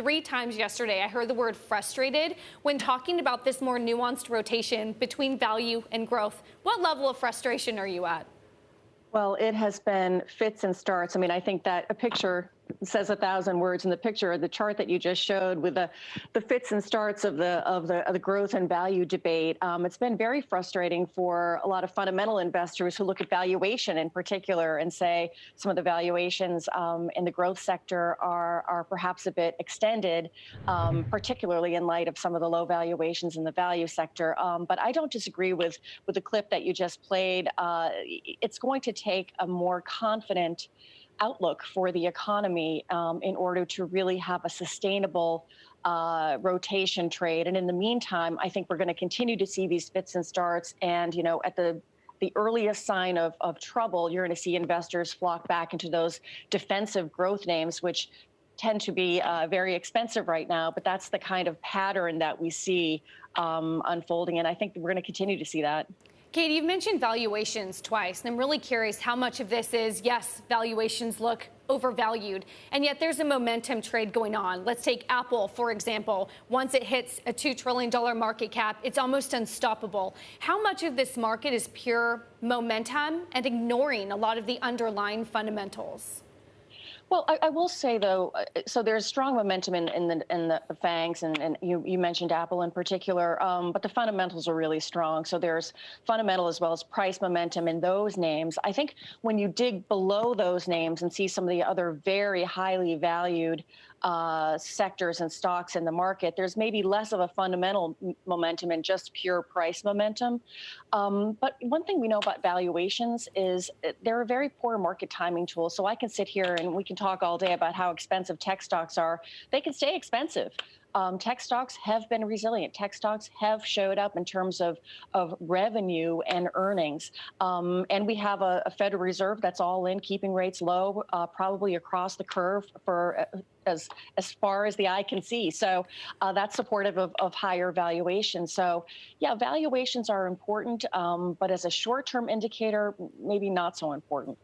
3 times yesterday I heard the word frustrated when talking about this more nuanced rotation between value and growth. What level of frustration are you at? Well, it has been fits and starts. I mean, I think that a picture says 1,000 words, in the picture, the chart that you just showed with the fits and starts of the growth and value debate. It's been very frustrating for a lot of fundamental investors who look at valuation in particular and say some of the valuations in the growth sector are perhaps a bit extended, particularly in light of some of the low valuations in the value sector. But I don't disagree with the clip that you just played. It's going to take a more confident outlook for the economy in order to really have a sustainable rotation trade. And in the meantime, I think we're going to continue to see these fits and starts. And, you know, at the earliest sign of trouble, you're going to see investors flock back into those defensive growth names, which tend to be very expensive right now. But that's the kind of pattern that we see unfolding. And I think we're going to continue to see that. Katie, you've mentioned valuations twice, and I'm really curious how much of this is, yes, valuations look overvalued, and yet there's a momentum trade going on. Let's take Apple, for example. Once it hits a $2 trillion market cap, it's almost unstoppable. How much of this market is pure momentum and ignoring a lot of the underlying fundamentals? Well, I will say, though, so there's strong momentum in the FANGs, and you mentioned Apple in particular, but the fundamentals are really strong. So there's fundamental as well as price momentum in those names. I think when you dig below those names and see some of the other very highly valued sectors and stocks in the market, there's maybe less of a fundamental momentum and just pure price momentum. But one thing we know about valuations is they're a very poor market timing tool. So I can sit here and we can talk all day about how expensive tech stocks are. They can stay expensive. Tech stocks have been resilient. Tech stocks have showed up in terms of revenue and earnings. And we have a Federal Reserve that's all in, keeping rates low, probably across the curve for as far as the eye can see. So that's supportive of higher valuations. So, yeah, valuations are important, but as a short-term indicator, maybe not so important.